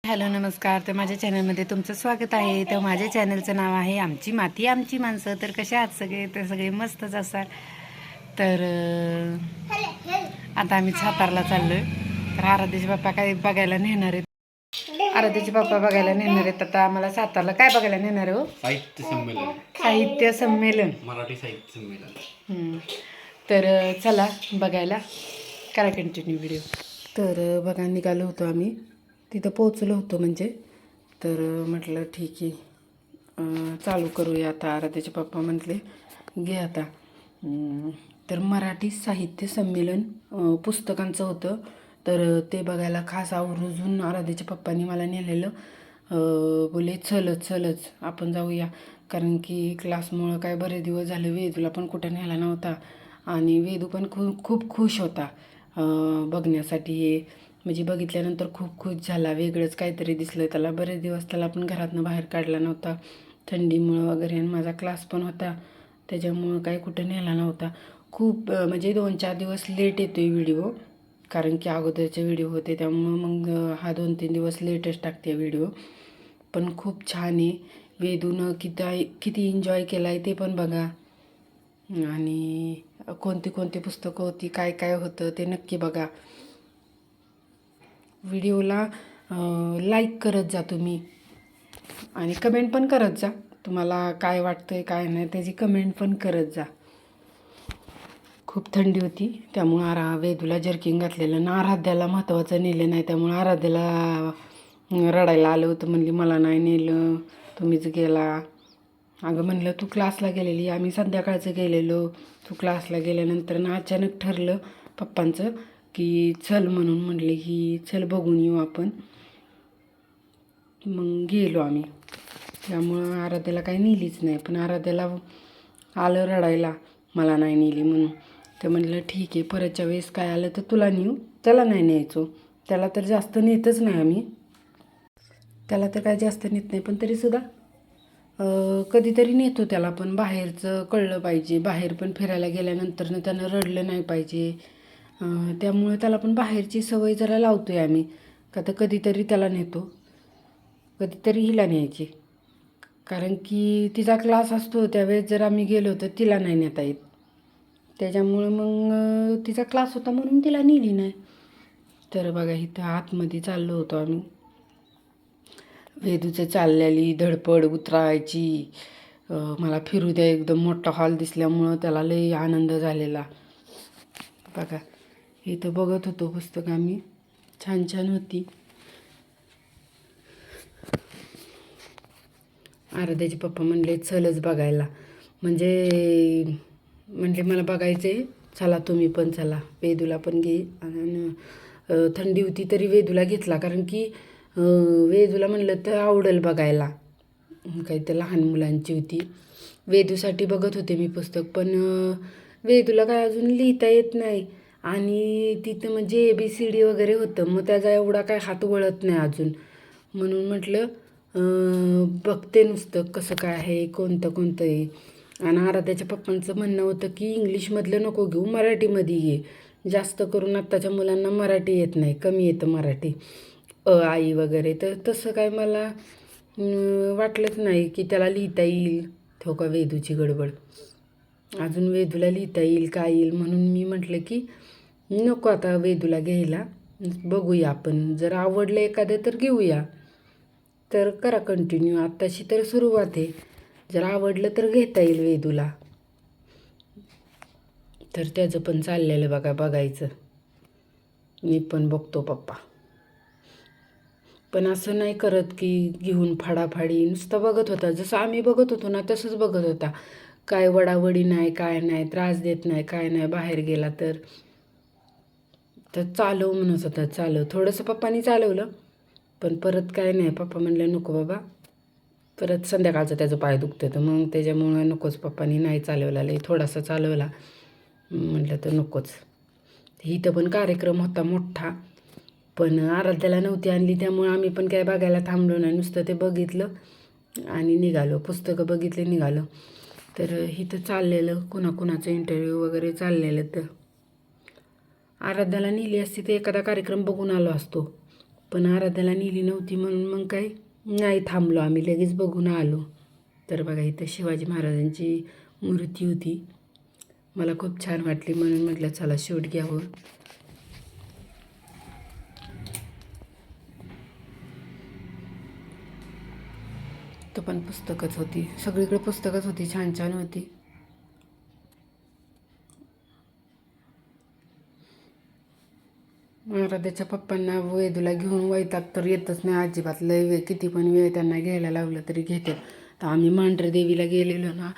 Hello नमस्कार. तर माझ्या चॅनलमध्ये तुमचं स्वागत आहे. तर माझ्या चॅनलचं नाव आहे आमची माती आमची माणसं. तर कसे आहात सगळे? तर सगळे मस्तच असाल. तर आता आम्ही सातारला चाललोय. तर आराध्याचे पप्पा काय बघायला नेणार आहेत. आराध्याचे पप्पा बघायला नेणार आहेत. आता आम्हाला सातारला काय बघायला नेणार आहे हो? साहित्य संमेलन. साहित्य संमेलन. मराठी साहित्य संमेलन. तर चला बघायला, करा कंटिन्यू व्हिडिओ. तर बघा निघालो होतो आम्ही, तिथं पोचलो होतो म्हणजे. तर म्हटलं ठीक आहे चालू करूया आता. आराध्याचे पप्पा म्हटले घे आता. तर मराठी साहित्य संमेलन पुस्तकांचं होतं. तर ते बघायला खास आवर्जून आराध्याच्या पप्पांनी मला नेलेलं. बोले चलच आपण जाऊया, कारण की क्लासमुळं काय बरेच दिवस झाले वेदूला पण कुठं नेला नव्हता. आणि वेदू पण खूप खुश होता बघण्यासाठी. हे म्हणजे बघितल्यानंतर खूप खुश झाला. वेगळंच काहीतरी दिसलं त्याला. बरेच दिवस त्याला पण घरातनं बाहेर काढला नव्हता थंडीमुळं वगैरे. आणि माझा क्लास पण होता त्याच्यामुळं काही कुठं नेला नव्हता. खूप म्हणजे 2-4 दिवस लेट येतो आहे व्हिडिओ, कारण की अगोदरचे व्हिडिओ होते त्यामुळं मग हा 2-3 दिवस लेटच टाकते व्हिडिओ. पण खूप छान आहे. वेदूनं किती एन्जॉय केला आहे ते पण बघा. आणि कोणती कोणती पुस्तकं होती, काय काय होतं ते नक्की बघा. व्हिडिओला लाईक करत जा तुम्ही, आणि कमेंट पण करत जा. तुम्हाला काय वाटतं आहे काय नाही त्याची कमेंट पण करत जा. खूप थंडी होती त्यामुळं वेदूला जर्किंग घातलेलं ना. आराध्याला महत्त्वाचं नेलं नाही त्यामुळं आराध्याला रडायला आलं होतं. म्हणली मला नाही नेलं, तुम्हीच गेला. अगं म्हणलं तू क्लासला गेलेली, आम्ही संध्याकाळचं गेलेलो. तू क्लासला गेल्यानंतर ना अचानक ठरलं पप्पांचं की चल म्हणून. म्हणले की चल बघून येऊ आपण. मग गेलो आम्ही. त्यामुळं आराध्याला काही नेलीच नाही. पण आराध्याला आलं रडायला मला नाही नेली म्हणून. तर म्हणलं ठीक आहे, परतच्या वेळेस काय आलं तर तुला नेऊ. त्याला नाही न्यायचो, त्याला तर जास्त नेतच नाही आम्ही. त्याला तर काय जास्त नेत नाही, पण तरीसुद्धा कधीतरी नेतो त्याला. पण बाहेरचं कळलं पाहिजे, बाहेर पण फिरायला गेल्यानंतर त्यानं रडलं नाही पाहिजे. त्यामुळे त्याला पण बाहेरची सवय जरा लावतो आहे आम्ही. का तर कधीतरी त्याला नेतो, कधीतरी हिला न्यायची. कारण की तिचा क्लास असतो त्यावेळेस जर आम्ही गेलो तर तिला नाही नेता येत. त्याच्यामुळं मग तिचा क्लास होता म्हणून तिला नेली नाही. तर बघा इथं आतमध्ये चाललो होतो आम्ही. वेदूचं चाललेली धडपड उतरायची. मला फिरू द्या. एकदम मोठा हॉल दिसल्यामुळं त्याला लई आनंद झालेला. बघा इथं बघत होतो पुस्तकं आम्ही, छान छान होती. आराध्याचे पप्पा म्हणले चलच बघायला. म्हणजे मला बघायचं आहे, चला तुम्ही पण चला. वेदूला पण घे. आणि थंडी होती तरी वेदूला घेतला, कारण की वेदूला म्हणलं तर आवडेल बघायला. काही तर लहान मुलांची होती. वेदूसाठी बघत होते मी पुस्तक, पण वेदूला काय अजून लिहिता येत नाही. आणि तिथं म्हणजे ABCD वगैरे होतं, मग त्याचा एवढा काय हात वळत नाही अजून. म्हणून म्हटलं बघते नुसतं कसं काय आहे, कोणतं कोणतं आहे. आणि आराध्याच्या पप्पांचं म्हणणं होतं की इंग्लिशमधलं नको घेऊ, मराठीमध्ये घे. जास्त करून आत्ताच्या मुलांना मराठी येत नाही, कमी येतं मराठी, आई वगैरे. तर तसं काय मला वाटलंच नाही की त्याला लिहिता येईल. तो का वेदूची गडबड, अजून वेदूला लिहिता येईल काय येईल. म्हणून मी म्हटलं की नको आता वेदूला घ्यायला, बघूया आपण. जर आवडलं एखादं तर घेऊया. तर करा कंटिन्यू, आत्ताशी तर सुरुवात आहे. जर आवडलं तर घेता येईल वेदूला. तर त्याचं पण चाललेलं बघा बघायचं. मी पण बघतो पप्पा. पण असं नाही करत की घेऊन फाडाफाडी, नुसतं बघत होता. जसं आम्ही बघत होतो ना तसंच बघत होता. काय वडावडी नाही, काय नाही, त्रास देत नाही, काय नाही. बाहेर गेला तर चालव म्हणत होता. चालव थोडंसं पप्पानी चालवलं, पण परत काय नाही. पप्पा म्हणलं नको बाबा, परत संध्याकाळचं त्याचं पाय दुखतं. तर मग त्याच्यामुळं नकोच, पप्पानी नाही चालवला. लई थोडासा चालवला. म्हटलं तर नकोच. इथं पण कार्यक्रम होता मोठा, पण आराध्याला नव्हती आणली त्यामुळं आम्ही पण काय बघायला थांबलो नाही. नुसतं ते बघितलं आणि निघालो, पुस्तकं बघितले निघालो. तर इथं चाललेलं कुणाकुणाचं इंटरव्ह्यू वगैरे चाललेलं. तर आराध्याला नेली असती तर एखादा कार्यक्रम बघून आलो असतो. पण आराध्याला नेली नव्हती म्हणून मग काही नाही थांबलो आम्ही, लगेच बघून आलो. तर बघा इथं शिवाजी महाराजांची मूर्ती होती, मला खूप छान वाटली म्हणून म्हटलं चला शूट घ्यावं. तो पण पुस्तकच होती, सगळीकडे पुस्तकच होती, छान छान होती. आराध्याच्या पप्पांना वेदूला घेऊन वैताग तर येतच नाही अजिबात, लय वेळ किती पण वेळ त्यांना घ्यायला लावलं तरी घेते. तर आम्ही मांढरदेवीला गेलेलो ना,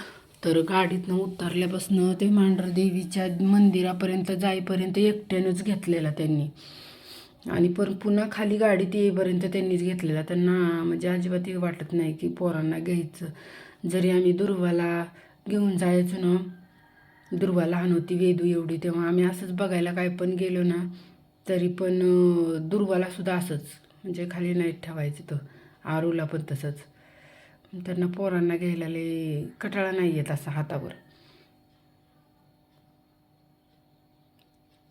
तर गाडीतनं उतरल्यापासून ते मांढरदेवीच्या मंदिरापर्यंत जाईपर्यंत एकट्यानंच घेतलेला त्यांनी, आणि पुन्हा खाली गाडीत येईपर्यंत त्यांनीच घेतलेला. त्यांना म्हणजे अजिबात हे वाटत नाही की पोरांना घ्यायचं. जरी आम्ही दुर्वाला घेऊन जायचो ना, दुर्वा लहान होती वेदू एवढी, तेव्हा आम्ही असंच बघायला काय पण गेलो ना, तरी पण दुर्वालासुद्धा असंच म्हणजे खाली नाही ठेवायचं. तर आरूला पण तसंच. त्यांना पोरांना घ्यायला लय कटाळा नाही येत असा हातावर.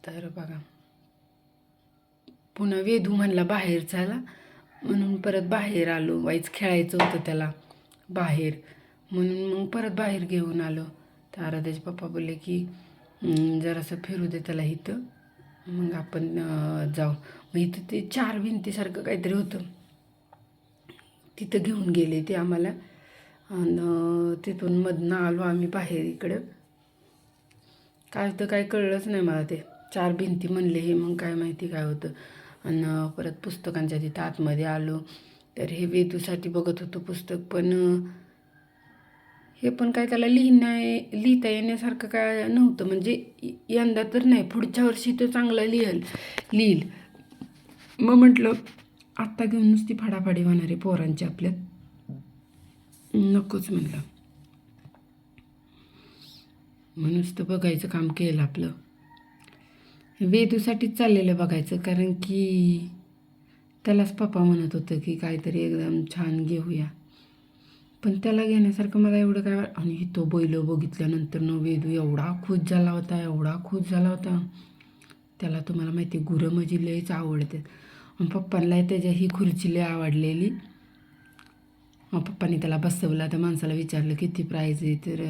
तर बघा पुन्हा वेदू म्हणला बाहेर चला, म्हणून परत बाहेर आलो. वाईच खेळायचं होतं त्याला बाहेर, म्हणून मग परत बाहेर घेऊन आलो. तर आराध्याचे पप्पा बोलले की जरासं फिरू दे त्याला इथं, मग आपण जाऊ. मग इथं ते 4 भिंतीसारखं काहीतरी होतं, तिथं घेऊन गेले ते आम्हाला. आणि तिथून मधनं आलो आम्ही बाहेर इकडं. काय तर काय कळलंच नाही मला, ते 4 भिंती म्हणले हे, मग काय माहिती काय होतं. आणि परत पुस्तकांच्या तिथं आतमध्ये आलो. तर हे वेदूसाठी बघत होतो पुस्तक, पण हे पण काय त्याला लिहिता येण्यासारखं काय नव्हतं. म्हणजे यंदा तर नाही, पुढच्या वर्षी तो चांगला लिहिल. मग म्हटलं आत्ता घेऊन नुसती फाडाफाडी होणार आहे पोरांची आपल्यात, नकोच म्हणलं. मग नुसतं बघायचं काम केलं आपलं. वेदूसाठीच चाललेलं बघायचं, कारण की त्यालाच पप्पा म्हणत होतं की काहीतरी एकदम छान घेऊया. पण त्याला घेण्यासारखं मला एवढं काय. आणि तो बैल बघितल्यानंतर न वेदू एवढा खुश झाला होता. त्याला तुम्हाला माहिती आहे गुरं म्हणजे लयच आवडते. पप्पांना त्याच्या ही खुर्ची लय आवडलेली. मग पप्पांनी त्याला बसवला. त्या माणसाला विचारलं किती प्राईज आहे, तर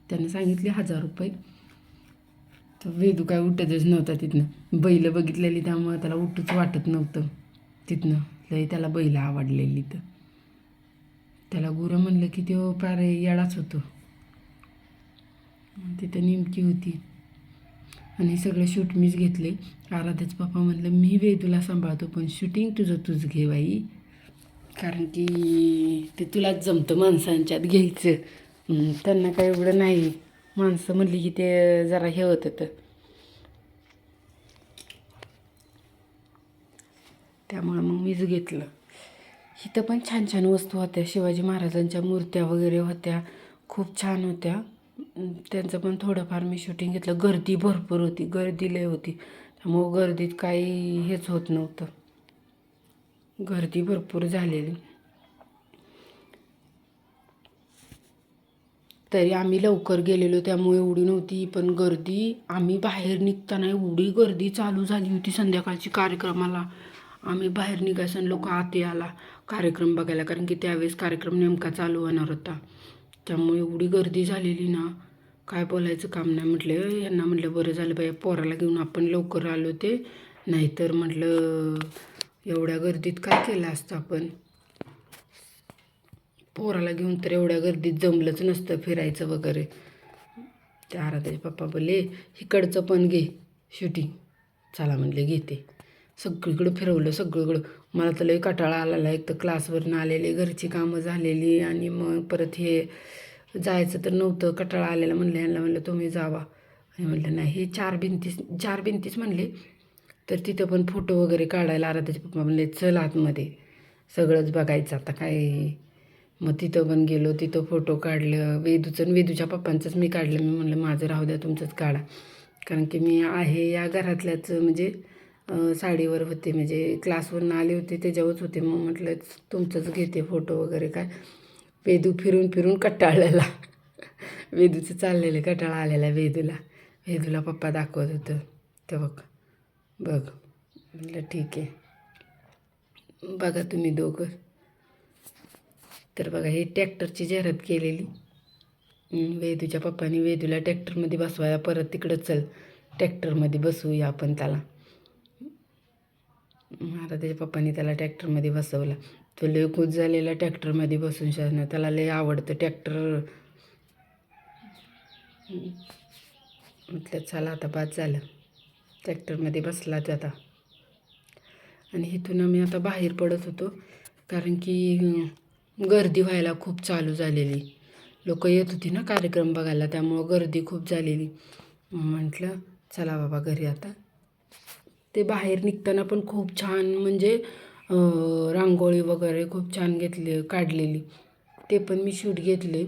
त्यानं सांगितले 1000 रुपये. तर वेदू काय उठतच नव्हता तिथनं, बैल बघितलेली त्यामुळं त्याला उठूच वाटत नव्हतं तिथनं, लय त्याला बैल आवडलेली. तर त्याला गुरं म्हणलं की तो फार येडाच होतो. तिथं नेमकी होती आणि सगळं शूट मीच घेतले. आराध्याचं पप्पा म्हणलं मी वेदूला सांभाळतो, पण शूटिंग तुझं घे बाई, कारण की ते तुलाच जमतं माणसांच्यात घ्यायचं. त्यांना काय एवढं नाही, माणसं म्हणली की ते जरा हे होतं. तर त्यामुळं मग मीच घेतलं. इथं पण छान छान वस्तू होत्या, शिवाजी महाराजांच्या मूर्त्या वगैरे होत्या, खूप छान होत्या. त्यांचं पण थोडंफार मी शूटिंग घेतलं. गर्दी भरपूर होती, गर्दी लय होती, त्यामुळं गर्दीत काही हेच होत नव्हतं, गर्दी भरपूर झालेली. तरी आम्ही लवकर गेलेलो त्यामुळे एवढी नव्हती, पण गर्दी आम्ही बाहेर निघताना एवढी गर्दी चालू झाली होती संध्याकाळची कार्यक्रमाला. आम्ही बाहेर निघायचं, लोक आत यायला कार्यक्रम बघायला, कारण की त्यावेळेस कार्यक्रम नेमका चालू होणार होता. त्यामुळे एवढी गर्दी झालेली ना, काय बोलायचं काम नाही. म्हटलं यांना म्हटलं बरं झालं बाई पोराला घेऊन आपण लवकर आलो, ते नाहीतर म्हटलं एवढ्या गर्दीत काय केलं असतं आपण. पोराला घेऊन तर एवढ्या गर्दीत जमलंच नसतं फिरायचं वगैरे. ते आराध्याचे पप्पा बोलले इकडचं पण घे शूटिंग, चला म्हणले घेते. सगळीकडं फिरवलं, सगळीकडं. मला तर लई कंटाळा आलेला, एक तर क्लासवरनं आलेले, घरची कामं झालेली, आणि मग परत हे जायचं तर नव्हतं, कंटाळा आलेला. म्हणलं तुम्ही जावा. आणि म्हणलं नाही, हे 4 भिंतीच म्हणले. तर तिथं पण फोटो वगैरे काढायला आराध्याचे पप्पा म्हणले चल आतमध्ये सगळंच बघायचं आता काय. मग तिथं पण गेलो, तिथं फोटो काढलं वेदूचं, वेदूच्या पप्पांचंच मी काढलं. मी म्हणलं माझं राहू द्या, तुमचंच काढा, कारण की मी आहे या घरातल्याच, म्हणजे साडीवर होते, म्हणजे क्लासवरून आले होते त्याच्यावरच होते. मग म्हटलं तुमचंच घेते फोटो वगैरे काय. वेदू फिरून फिरून कंटाळलेला, वेदूचं चाललेलं कंटाळा आलेला वेदूला पप्पा दाखवत होतं. तर बघ म्हटलं ठीक आहे. बघा तुम्ही दोघं. तर बघा ही ट्रॅक्टरची जाहिरात केलेली. वेदूच्या पप्पानी वेदूला ट्रॅक्टरमध्ये बसवाया, परत तिकडं चल ट्रॅक्टरमध्ये बसवूया आपण त्याला. आता त्याच्या पप्पानी त्याला ट्रॅक्टरमध्ये बसवला. तो लय खुश झालेला ट्रॅक्टरमध्ये बसून. शाळेनं त्याला लय आवडतं ट्रॅक्टर. म्हटलं चला आता बाद झालं, ट्रॅक्टरमध्ये बसलाच आता. आणि इथून आम्ही आता बाहेर पडत होतो, कारण की गर्दी व्हायला खूप चालू झालेली. लोक येत होती ना कार्यक्रम बघायला, त्यामुळं गर्दी खूप झालेली. म्हटलं चला बाबा घरी आता. ते बाहेर निघताना पण खूप छान म्हणजे रांगोळी वगैरे खूप छान काढलेली. ते पण मी शूट घेतले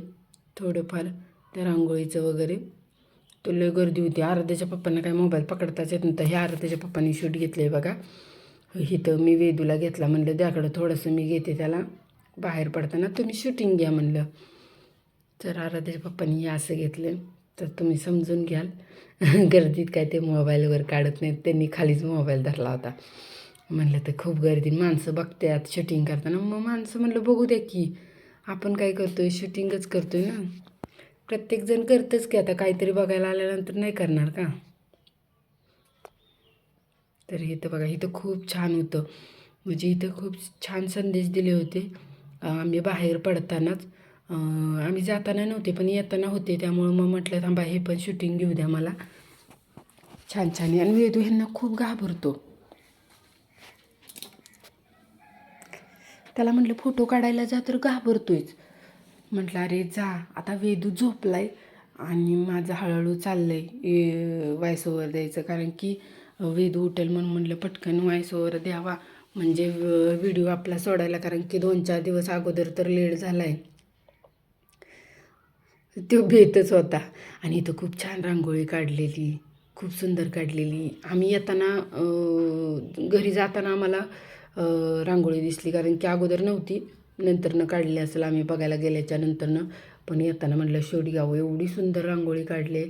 थोडंफार त्या रांगोळीचं वगैरे. तो लय गर्दी होती. आराध्याच्या पप्पांना काय मोबाईल पकडताच येत नव्हतं. हे आराध्याच्या पप्पांनी शूट घेतले बघा. इथं मी वेदूला घेतला, म्हणलं द्याकडं थोडंसं मी घेते त्याला बाहेर पडताना, तुम्ही शूटिंग घ्या म्हणलं. तर आराध्याच्या पप्पांनी हे असं घेतलं, तर तुम्ही समजून घ्याल. गर्दीत काय ते मोबाईलवर काढत नाहीत, त्यांनी खालीच मोबाईल धरला होता. म्हणलं तर खूप गर्दी, माणसं बघतात शूटिंग करताना. मग माणसं म्हणलं बघू द्या की, आपण काय करतोय, शूटिंगच करतोय ना. प्रत्येकजण करतंच की, आता काहीतरी बघायला आल्यानंतर नाही करणार का. तर इथं बघा, इथं खूप छान होतं. म्हणजे इथं खूप छान संदेश दिले होते. आम्ही बाहेर पडतानाच, आम्ही जाताना नव्हते पण येताना होते, त्यामुळं मग म्हटलं थांबा हे पण शूटिंग घेऊ द्या मला. छान छान आहे. आणि वेदू ह्यांना खूप घाबरतो. त्याला म्हटलं फोटो काढायला जा तर घाबरतोयच. म्हटलं अरे जा, आता वेदू झोपलाय आणि माझं हळूहळू चाललं आहे व्हॉइस ओव्हर द्यायचं, कारण की वेदू उठेल म्हणून म्हटलं पटकन व्हॉइस ओव्हर द्यावा, म्हणजे व्हिडिओ आपला सोडायला, कारण की 2-4 दिवस अगोदर तर लेट झाला आहे. तो भेतच होता. आणि इथं खूप छान रांगोळी काढलेली, खूप सुंदर काढलेली. आम्ही येताना घरी जाताना आम्हाला रांगोळी दिसली, कारण की अगोदर नव्हती, नंतरनं काढली असेल आम्ही बघायला गेल्याच्या नंतरनं. पण येताना म्हटलं शूट घ्यावं, एवढी सुंदर रांगोळी काढले.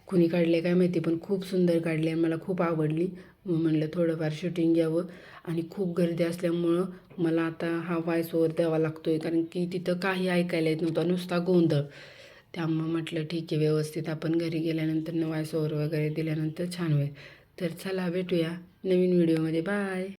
कुणी काढले काय माहिती, पण खूप सुंदर काढले आणि मला खूप आवडली. म्हटलं थोडंफार शूटिंग घ्यावं. आणि खूप गर्दी असल्यामुळं मला आता हा व्हॉइस ओव्हर द्यावा लागतो आहे, कारण की तिथं काही ऐकायला येत नव्हतं, नुसता गोंधळ. त्यामुळं म्हटलं ठीक आहे, व्यवस्थित आपण घरी गेल्यानंतर व्हॉइस ओव्हर वगैरे दिल्यानंतर छान होईल. तर चला भेटूया नवीन व्हिडिओमध्ये. बाय.